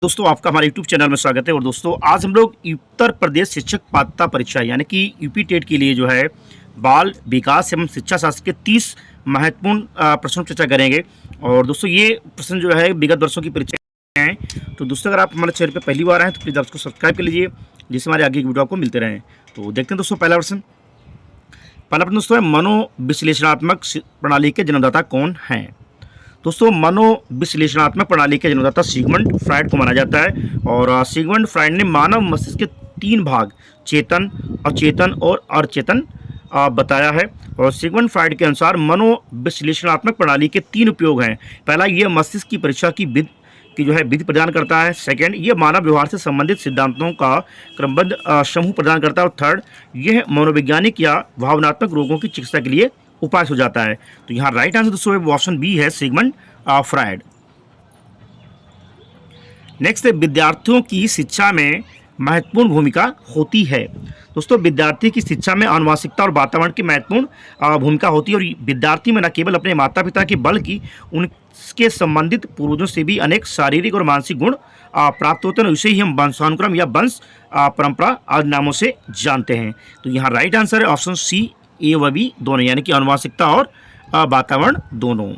दोस्तों आपका हमारे यूट्यूब चैनल में स्वागत है। और दोस्तों आज हम लोग उत्तर प्रदेश शिक्षक पात्रता परीक्षा यानी कि यूपी टेट के लिए जो है बाल विकास एवं शिक्षा शास्त्र के 30 महत्वपूर्ण प्रश्नों पर चर्चा करेंगे। और दोस्तों ये प्रश्न जो है विगत वर्षों की परीक्षा हैं। तो दोस्तों अगर आप हमारे चैनल पर पहली बार आए तो प्लीज़ आप उसको सब्सक्राइब कर लीजिए, जिससे हमारे आगे की वीडियो आपको मिलते रहें। तो देखते हैं दोस्तों पहला प्रश्न दोस्तों है, मनोविश्लेषणात्मक प्रणाली के जन्मदाता कौन हैं? दोस्तों मनोविश्लेषणात्मक प्रणाली के जन्मदाता सिगमंड फ्रायड को माना जाता है। और सिगमंड फ्रायड ने मानव मस्तिष्क के 3 भाग चेतन, अचेतन और अचेतन बताया है। और सिगमंड फ्रायड के अनुसार मनोविश्लेषणात्मक प्रणाली के 3 उपयोग हैं। पहला, यह मस्तिष्क की परीक्षा की विधि प्रदान करता है। सेकंड, यह मानव व्यवहार से संबंधित सिद्धांतों का क्रमबद्ध समूह प्रदान करता है। और थर्ड, यह मनोवैज्ञानिक या भावनात्मक रोगों की चिकित्सा के लिए उपाय हो जाता है। तो यहाँ राइट आंसर दोस्तों ऑप्शन बी है, सिगमंड फ्रायड। नेक्स्ट है, विद्यार्थियों की शिक्षा में महत्वपूर्ण भूमिका होती है। दोस्तों विद्यार्थी की शिक्षा में आनुवंशिकता और वातावरण की महत्वपूर्ण भूमिका होती है। और विद्यार्थी में न केवल अपने माता पिता के बल्कि उनके संबंधित पूर्वजों से भी अनेक शारीरिक और मानसिक गुण प्राप्त होते हैं। इसे ही हम वंशानुक्रम या वंश परंपरा आदि नामों से जानते हैं। तो यहाँ राइट आंसर है ऑप्शन सी, ए व बी दोनों, यानी कि आनुवंशिकता और वातावरण दोनों।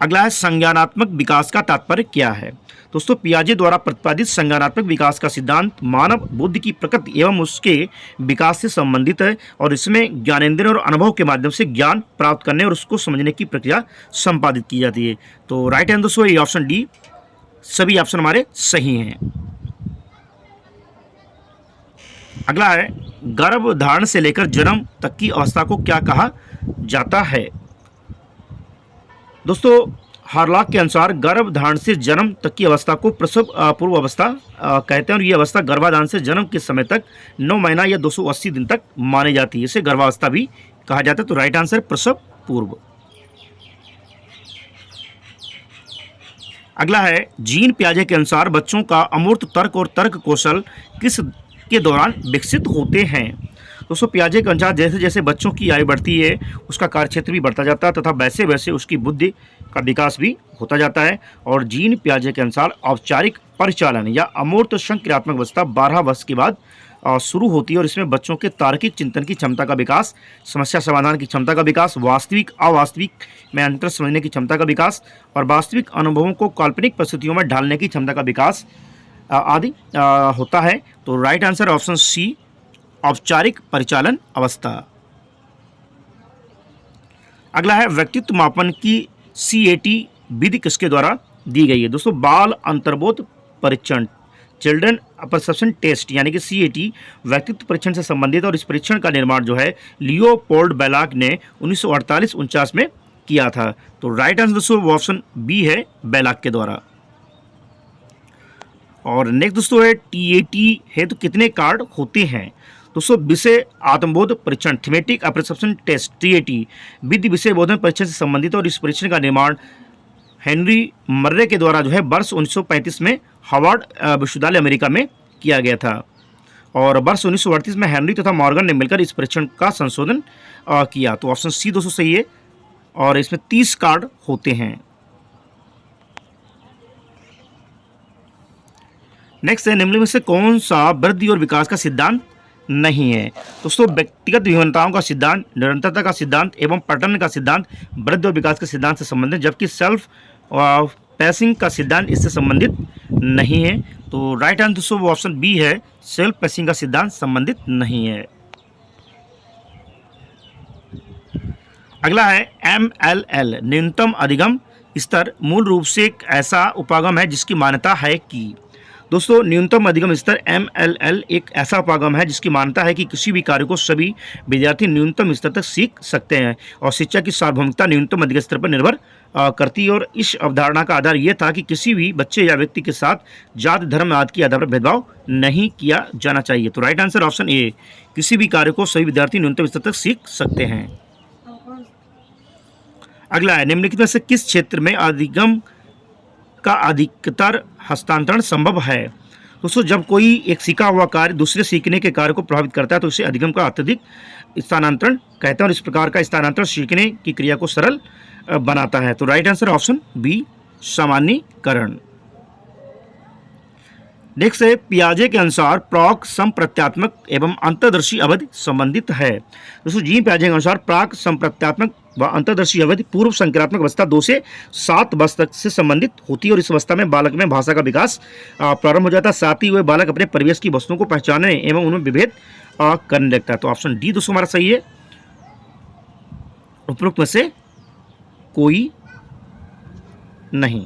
अगला है, संज्ञानात्मक विकास का तात्पर्य क्या है? दोस्तों पियाजे द्वारा प्रतिपादित संज्ञानात्मक विकास का सिद्धांत मानव बुद्धि की प्रकृति एवं उसके विकास से संबंधित है। और इसमें ज्ञानेंद्रिय और अनुभव के माध्यम से ज्ञान प्राप्त करने और उसको समझने की प्रक्रिया संपादित की जाती है। तो राइट आंसर दोस्तों ये ऑप्शन डी, सभी ऑप्शन हमारे सही हैं। अगला है, गर्भधारण से लेकर जन्म तक की अवस्था को क्या कहा जाता है? दोस्तों हार्लॉक के अनुसार गर्भधारण से जन्म तक की अवस्था को प्रसव पूर्व अवस्था कहते हैं। और ये अवस्था गर्भाधान से जन्म के समय तक 9 महीना या 280 दिन तक मानी जाती है। इसे गर्भावस्था भी कहा जाता है। तो राइट आंसर प्रसव पूर्व। अगला है, जीन पियाजे के अनुसार बच्चों का अमूर्त तर्क और तर्क कौशल किस के दौरान विकसित होते हैं? दोस्तों पियाजे के अनुसार जैसे जैसे बच्चों की आयु बढ़ती है उसका कार्यक्षेत्र भी बढ़ता जाता है तथा वैसे वैसे उसकी बुद्धि का विकास भी होता जाता है। और जीन पियाजे के अनुसार औपचारिक परिचालन या अमूर्त संक्रियात्मक अवस्था 12 वर्ष के बाद शुरू होती है। और इसमें बच्चों के तार्किक चिंतन की क्षमता का विकास, समस्या समाधान की क्षमता का विकास, वास्तविक अवास्तविक में अंतर समझने की क्षमता का विकास और वास्तविक अनुभवों को काल्पनिक परिस्थितियों में ढालने की क्षमता का विकास आदि होता है। तो राइट आंसर ऑप्शन सी, औपचारिक परिचालन अवस्था। अगला है, व्यक्तित्व मापन की CAT विधि किसके द्वारा दी गई है? दोस्तों बाल अंतर्बोध परीक्षण, चिल्ड्रन परसेप्शन टेस्ट यानी कि CAT व्यक्तित्व परीक्षण से संबंधित। और इस परीक्षण का निर्माण जो है लियोपोल्ड बेलाक ने 1948-49 में किया था। तो राइट आंसर दोस्तों ऑप्शन बी है, बेलाक के द्वारा। और नेक्स्ट दोस्तों है, TAT है तो कितने कार्ड होते हैं? दोस्तों विषय आत्मबोध परीक्षण, थीमेटिक अपरसेप्शन टेस्ट, TAT विधि विषय बोधन परीक्षण से संबंधित। और इस परीक्षण का निर्माण हेनरी मर्रे के द्वारा जो है वर्ष 1935 में हार्वर्ड विश्वविद्यालय अमेरिका में किया गया था। और वर्ष 1938 में हेनरी तथा मॉर्गन ने मिलकर इस परीक्षण का संशोधन किया। तो ऑप्शन सी दोस्तों सही है। और इसमें 30 कार्ड होते हैं। नेक्स्ट है, निम्नलिखित में से कौन सा वृद्धि और विकास का सिद्धांत नहीं है? दोस्तों व्यक्तिगत विभिन्नताओं का सिद्धांत, निरंतरता का सिद्धांत एवं पैटर्न का सिद्धांत वृद्धि और विकास के सिद्धांत से संबंधित, जबकि सेल्फ पैसिंग का सिद्धांत इससे संबंधित नहीं है। तो राइट आंसर दोस्तों ऑप्शन बी है, सेल्फ पैसिंग का सिद्धांत संबंधित नहीं है। अगला है, MLL न्यूनतम अधिगम स्तर मूल रूप से एक ऐसा उपागम है जिसकी मान्यता है कि, दोस्तों न्यूनतम अधिगम स्तर MLL एक ऐसा उपागम है जिसकी मान्यता है कि किसी भी कार्य को सभी विद्यार्थी न्यूनतम स्तर तक सीख सकते हैं और शिक्षा की सार्वभौमिकता न्यूनतम अधिगम स्तर पर निर्भर करती है। और इस अवधारणा का आधार यह था कि किसी भी बच्चे या व्यक्ति के साथ जाति धर्म आदि के आधार पर भेदभाव नहीं किया जाना चाहिए। तो राइट आंसर ऑप्शन ए, किसी भी कार्य को सभी विद्यार्थी न्यूनतम स्तर तक सीख सकते हैं। अगला है, निम्नलिखित में से किस क्षेत्र में अधिगम का अधिकतर हस्तांतरण संभव है? दोस्तों जब कोई एक सीखा हुआ कार्य दूसरे सीखने के कार्य को प्रभावित करता है तो इसे अधिगम का अत्यधिक स्थानांतरण कहते हैं। और इस प्रकार का स्थानांतरण सीखने की क्रिया को सरल बनाता है। तो राइट आंसर ऑप्शन बी, सामान्यीकरण। नेक्स्ट है पियाजे के अनुसार प्राक संप्रत्यात्मक एवं अंतर्दर्शी अवधि संबंधित है। दोस्तों जीन पियाजे के अनुसार प्राक संप्रत्यात्मक व अंतर्दर्शी अवधि पूर्व संक्रात्मक अवस्था 2 से 7 वर्ष तक से संबंधित होती है और इस अवस्था में बालक में भाषा का विकास प्रारंभ हो जाता है। साथ ही वह बालक अपने परिवेश की वस्तुओं को पहचानने एवं उनमें विभेद करने लगता है। तो ऑप्शन डी दोस्तों हमारा सही है, उपरोक्त में से कोई नहीं।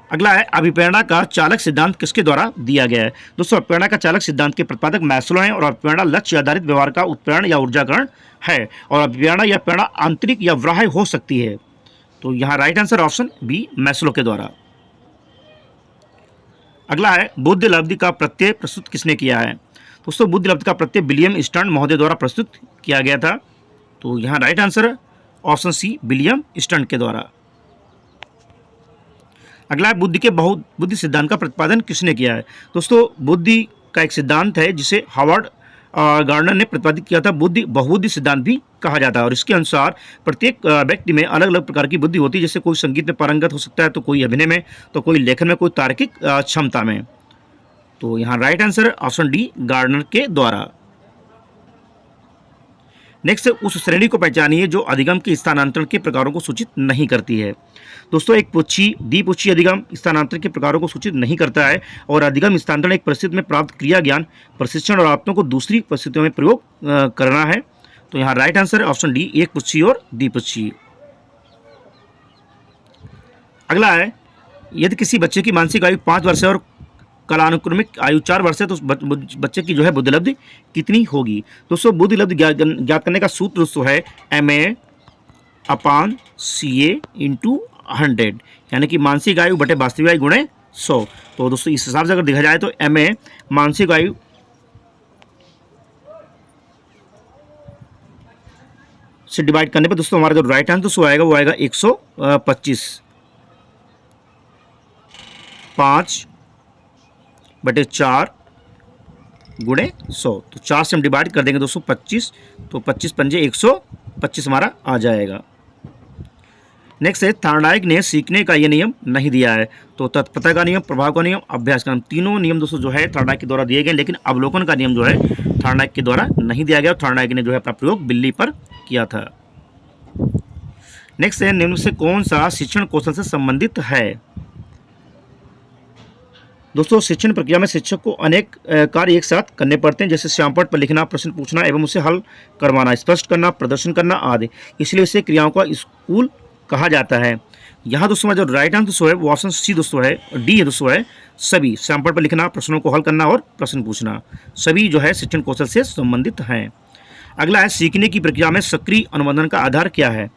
अगला है अभिप्रेरणा का चालक सिद्धांत किसके द्वारा दिया गया है। दोस्तों अभिप्रेरणा का चालक सिद्धांत के प्रतिपादक मैस्लो हैं और अभिप्रेरणा लक्ष्य आधारित व्यवहार का उत्प्रेरण या ऊर्जाकरण है और अभिप्रेरणा या प्रेरणा आंतरिक या बाह्य हो सकती है। तो यहाँ right answer option B Maslow के द्वारा। अगला है बुद्धि लब्धि का प्रत्यय प्रस्तुत किसने किया है। दोस्तों बुद्धि लब्धि का प्रत्यय विलियम स्टर्न महोदय द्वारा प्रस्तुत किया गया था। तो यहाँ राइट आंसर है ऑप्शन सी विलियम स्टर्न के द्वारा। अगला है बुद्धि के बहुबुद्धि सिद्धांत का प्रतिपादन किसने किया है। दोस्तों बुद्धि का एक सिद्धांत है जिसे हार्वर्ड गार्डनर ने प्रतिपादित किया था। बुद्धि बहुबुद्धि सिद्धांत भी कहा जाता है और इसके अनुसार प्रत्येक व्यक्ति में अलग अलग प्रकार की बुद्धि होती है। जैसे कोई संगीत में पारंगत हो सकता है, तो कोई अभिनय में, तो कोई लेखन में, कोई तार्किक क्षमता में। तो यहाँ right answer option D Gardner के द्वारा। नेक्स्ट उस श्रेणी को पहचानिए जो अधिगम के स्थानांतरण के प्रकारों को सूचित नहीं करती है। दोस्तों एक पुच्छी द्विपुच्छी अधिगम स्थानांतरण के प्रकारों को सूचित नहीं करता है और अधिगम स्थानांतरण एक परिस्थिति में प्राप्त क्रिया ज्ञान प्रशिक्षण और आत्मों को दूसरी परिस्थितियों में प्रयोग करना है। तो यहाँ राइट आंसर है ऑप्शन डी एक पुच्छी और द्विपुच्छी। अगला है यदि किसी बच्चे की मानसिक आयु 5 वर्ष है और कालानुक्रमिक आयु 4 वर्ष है तो उस बच्चे की जो है बुद्धि लब्धि कितनी होगी। दोस्तों बुद्धि लब्धि ज्ञात करने का सूत्र दोस्तों है MA/CA × 100, यानी कि मानसिक आयु बटे वास्तविक आयु गुणे 100। तो दोस्तों इस हिसाब से अगर देखा जाए तो MA मानसिक आयु से डिवाइड करने पर दोस्तों हमारा जो राइट आंसर दोस्तों आएगा वो आएगा 125। 5/4 गुणे 100, तो 4 से हम डिवाइड कर देंगे दोस्तों 25, तो 25 पंजे 125 हमारा आ जाएगा। नेक्स्ट है थार्डाइक ने सीखने का ये नियम नहीं दिया है। तो तत्परता का नियम, प्रभाव का नियम, अभ्यास का नियम, तीनों नियम दोस्तों जो है थार्डाइक के द्वारा दिए गए, लेकिन अवलोकन का नियम जो है थार्डाइक के द्वारा नहीं दिया गया। थार्डाइक ने जो है अपना प्रयोग बिल्ली पर किया था। नेक्स्ट है निम्न से कौन सा शिक्षण कौशल से संबंधित है। दोस्तों शिक्षण प्रक्रिया में शिक्षक को अनेक कार्य एक साथ करने पड़ते हैं, जैसे श्यामपट्ट पर लिखना, प्रश्न पूछना एवं उसे हल करवाना, स्पष्ट करना, प्रदर्शन करना आदि। इसलिए इसे क्रियाओं का स्कूल कहा जाता है। यहाँ दोस्तों जो राइट आंसर दोस्तों है वो ऑप्शन सी दोस्तों है, डी है दोस्तों है सभी। श्यामपट्ट पर लिखना, प्रश्नों को हल करना और प्रश्न पूछना, सभी जो है शिक्षण कौशल से संबंधित हैं। अगला है सीखने की प्रक्रिया में सक्रिय अनुबंधन का आधार क्या है।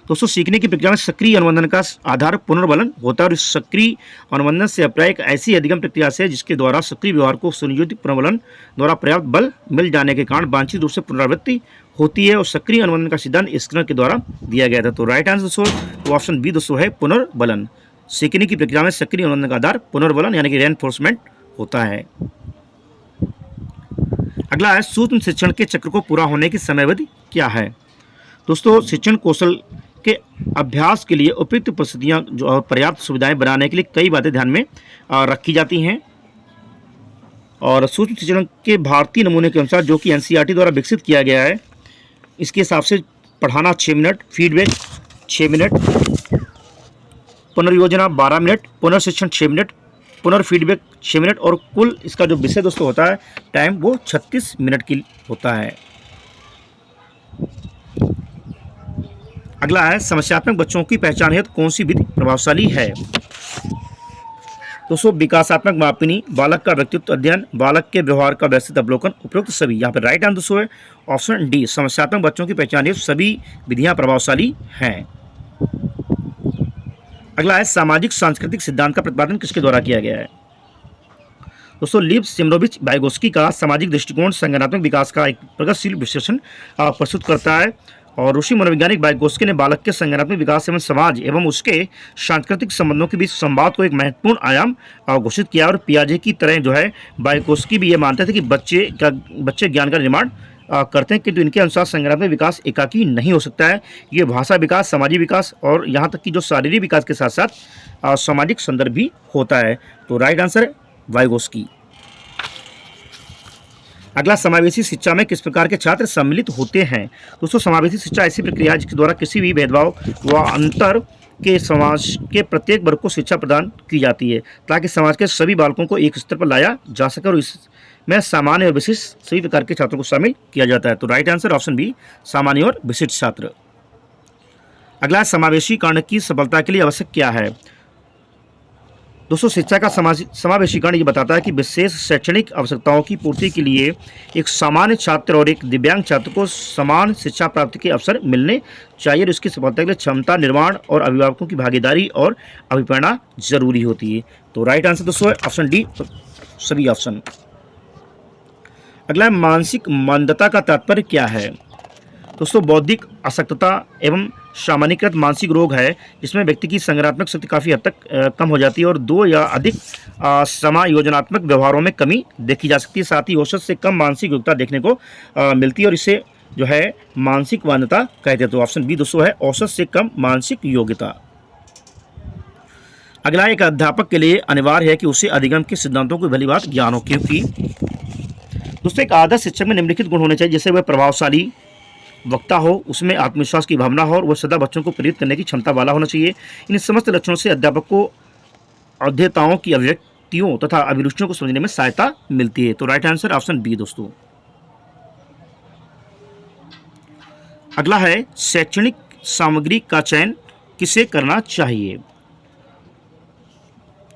दोस्तों सीखने की प्रक्रिया में सक्रिय अनुबंधन का आधार पुनर्बलन होता है और इस सक्रिय अनुबंधन से अभिप्राय एक ऐसी अधिगम प्रक्रिया से जिसके द्वारा सक्रिय व्यवहार को सुनियोजित पुनर्बलन द्वारा पर्याप्त बल मिल जाने के कारण वांछित रूप से पुनरावृत्ति होती है और सक्रिय अनुबंधन का सिद्धांत स्किनर के द्वारा दिया गया था। तो राइट आंसर दोस्तों ऑप्शन बी दोस्तों है पुनर्बलन। सीखने की प्रक्रिया में सक्रिय अनुबंधन का आधार पुनर्बलन यानी कि रेनफोर्समेंट होता है। अगला है सूक्ष्म शिक्षण के चक्र को पूरा होने की समयावधि क्या है। दोस्तों शिक्षण कौशल के अभ्यास के लिए उपयुक्त परिस्थितियां जो पर्याप्त सुविधाएं बनाने के लिए कई बातें ध्यान में रखी जाती हैं और सूक्ष्म शिक्षण के भारतीय नमूने के अनुसार जो कि NCERT द्वारा विकसित किया गया है, इसके हिसाब से पढ़ाना 6 मिनट, फीडबैक 6 मिनट, पुनर्योजना 12 मिनट, पुनर्शिक्षण 6 मिनट, पुनर्फीडबैक 6 मिनट और कुल इसका जो विषय दोस्तों होता है टाइम वो 36 मिनट की होता है। अगला है समस्यात्मक बच्चों की पहचान हेतु कौन सी विधि प्रभावशाली है। दोस्तों विकासात्मक मापिनी, बालक का व्यक्तित्व अध्ययन, बालक के व्यवहार का व्यवस्थित अवलोकन, उपयुक्त सभी। यहाँ पर राइट आंसर दोस्तों है ऑप्शन डी समस्यात्मक बच्चों की पहचान हेतु सभी विधियां प्रभावशाली हैं। अगला है सामाजिक सांस्कृतिक सिद्धांत का प्रतिपादन किसके द्वारा किया गया है। दोस्तों लीव सिमरोविच वाइगोस्की का सामाजिक दृष्टिकोण संज्ञानात्मक विकास का एक प्रगतिशील विश्लेषण प्रस्तुत करता है और रूसी मनोवैज्ञानिक वाइगोस्की ने बालक के संज्ञानात्मक विकास एवं समाज एवं उसके सांस्कृतिक संबंधों के बीच संवाद को एक महत्वपूर्ण आयाम घोषित किया और पियाजे की तरह जो है वाइगोस्की भी ये मानते थे कि बच्चे ज्ञान का निर्माण करते हैं, किंतु इनके अनुसार संज्ञानात्मक विकास एकाकी नहीं हो सकता है। ये भाषा विकास, सामाजिक विकास और यहाँ तक कि जो शारीरिक विकास के साथ साथ सामाजिक संदर्भ भी होता है। तो राइट आंसर है वाइगोस्की। अगला, समावेशी शिक्षा में किस प्रकार के छात्र सम्मिलित होते हैं। दोस्तों, समावेशी शिक्षा ऐसी प्रक्रिया है जिसके द्वारा किसी भी भेदभाव व अंतर के समाज के प्रत्येक वर्ग को शिक्षा प्रदान की जाती है, ताकि समाज के सभी बालकों को एक स्तर पर लाया जा सके, और इसमें सामान्य और विशिष्ट सभी प्रकार के छात्रों को शामिल किया जाता है। तो राइट आंसर ऑप्शन बी, सामान्य और विशिष्ट छात्र। अगला, समावेशीकरण की सफलता के लिए आवश्यक क्या है। दोस्तों, शिक्षा का समावेशीकरण ये बताता है कि विशेष शैक्षणिक आवश्यकताओं की पूर्ति के लिए एक सामान्य छात्र और एक दिव्यांग छात्र को समान शिक्षा प्राप्ति के अवसर मिलने चाहिए, और इसकी सफलता के लिए क्षमता निर्माण और अभिभावकों की भागीदारी और अभिप्रेरणा जरूरी होती है। तो राइट आंसर दोस्तों है ऑप्शन डी, सभी ऑप्शन। अगला, मानसिक मंदता का तात्पर्य क्या है। दोस्तों, बौद्धिक अशक्तता एवं सामान्यकृत मानसिक रोग है जिसमें व्यक्ति की संज्ञानात्मक शक्ति काफ़ी हद तक कम हो जाती है और दो या अधिक समायोजनात्मक व्यवहारों में कमी देखी जा सकती है। साथ ही औसत से कम मानसिक योग्यता देखने को मिलती है, और इसे जो है मानसिक मंदता कहते हैं। तो ऑप्शन बी दोस्तों है औसत से कम मानसिक योग्यता। अगला, एक अध्यापक के लिए अनिवार्य है कि उसे अधिगम के सिद्धांतों की भली बात ज्ञान हो, क्योंकि दोस्तों एक आदर्श शिक्षक में निम्नलिखित गुण होने चाहिए, जैसे वह प्रभावशाली वक्ता हो, उसमें आत्मविश्वास की भावना हो और वह सदा बच्चों को प्रेरित करने की क्षमता वाला होना चाहिए। इन समस्त लक्षणों से अध्यापक को अध्येताओं की अभिव्यक्तियों तथा अभिरुचियों को समझने में सहायता मिलती है। तो राइट आंसर ऑप्शन बी दोस्तों। अगला है, शैक्षणिक सामग्री का चयन किसे करना चाहिए।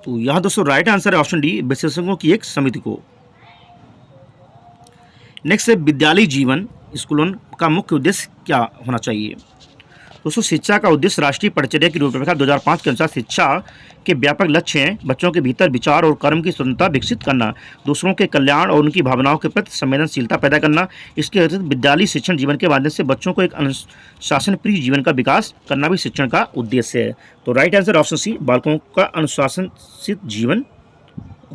तो यहां दोस्तों राइट आंसर है ऑप्शन डी, विशेषज्ञों की एक समिति को। नेक्स्ट है, विद्यालय जीवन स्कूलों का मुख्य उद्देश्य क्या होना चाहिए। दोस्तों, शिक्षा का उद्देश्य राष्ट्रीय परिचर्या की रूपरेखा 2005 के अनुसार शिक्षा के व्यापक लक्ष्य हैं बच्चों के भीतर विचार और कर्म की स्वतंत्रता विकसित करना, दूसरों के कल्याण और उनकी भावनाओं के प्रति संवेदनशीलता पैदा करना। इसके अतिरिक्त विद्यालय शिक्षण जीवन के माध्यम से बच्चों को एक अनुशासन प्रिय जीवन का विकास करना भी शिक्षण का उद्देश्य है। तो राइट आंसर ऑप्शन सी, बालकों का अनुशासित जीवन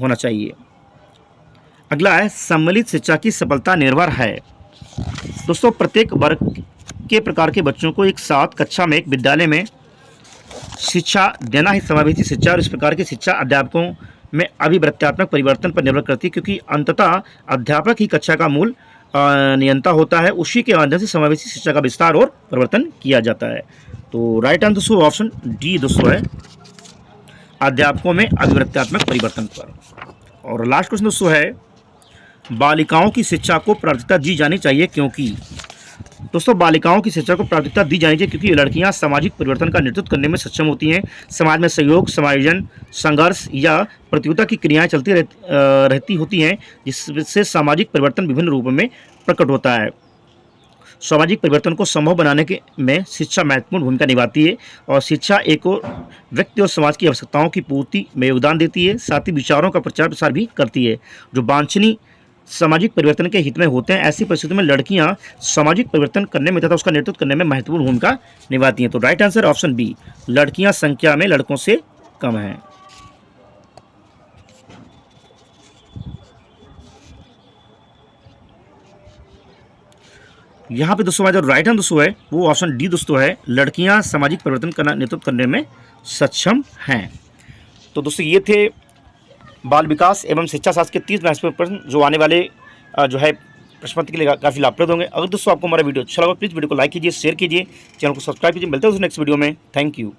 होना चाहिए। अगला है, सम्मिलित शिक्षा की सफलता निर्भर है। दोस्तों, प्रत्येक वर्ग के प्रकार के बच्चों को एक साथ कक्षा में एक विद्यालय में शिक्षा देना ही समावेशी शिक्षा, और इस प्रकार की शिक्षा अध्यापकों में अभिवृत्त्यात्मक परिवर्तन पर निर्भर करती है, क्योंकि अंततः अध्यापक ही कक्षा का मूल नियंता होता है। उसी के माध्यम से समावेशी शिक्षा का विस्तार और परिवर्तन किया जाता है। तो राइट आंसर दोस्तों ऑप्शन डी दोस्तों है, अध्यापकों में अभिवृत्त्यात्मक परिवर्तन पर। और लास्ट क्वेश्चन दोस्तों है, बालिकाओं की शिक्षा को प्राथमिकता दी जानी चाहिए क्योंकि। दोस्तों, बालिकाओं की शिक्षा को प्राथमिकता दी जानी चाहिए क्योंकि लड़कियां सामाजिक परिवर्तन का नेतृत्व करने में सक्षम होती हैं। समाज में सहयोग, समायोजन, संघर्ष या प्रतियोगिता की क्रियाएं चलती रहती होती हैं, जिससे सामाजिक परिवर्तन विभिन्न रूपों में प्रकट होता है। सामाजिक परिवर्तन को संभव बनाने में शिक्षा महत्वपूर्ण भूमिका निभाती है, और शिक्षा एक और व्यक्ति और समाज की आवश्यकताओं की पूर्ति में योगदान देती है, साथ ही विचारों का प्रचार प्रसार भी करती है जो वांछनीय सामाजिक परिवर्तन के हित में होते हैं। ऐसी परिस्थितियों में लड़कियां सामाजिक परिवर्तन करने में तथा उसका नेतृत्व करने में महत्वपूर्ण भूमिका निभाती हैं। तो राइट आंसर ऑप्शन बी, लड़कियां संख्या में लड़कों से कम हैं। यहाँ पे दोस्तों जो राइट आंसर दोस्तों है वो ऑप्शन डी दोस्तों है, लड़कियां सामाजिक परिवर्तन का नेतृत्व करने में सक्षम हैं। तो दोस्तों ये थे बाल विकास एवं शिक्षा शास्त्र के 30 महत्वपूर्ण प्रश्न जो आने वाले जो है प्रश्न पत्र के लिए काफ़ी लाभप्रद होंगे। अगर दोस्तों आपको हमारा वीडियो अच्छा लगा प्लीज़ वीडियो को लाइक कीजिए, शेयर कीजिए, चैनल को सब्सक्राइब कीजिए। मिलते हैं दोस्तों नेक्स्ट वीडियो में। Thank you.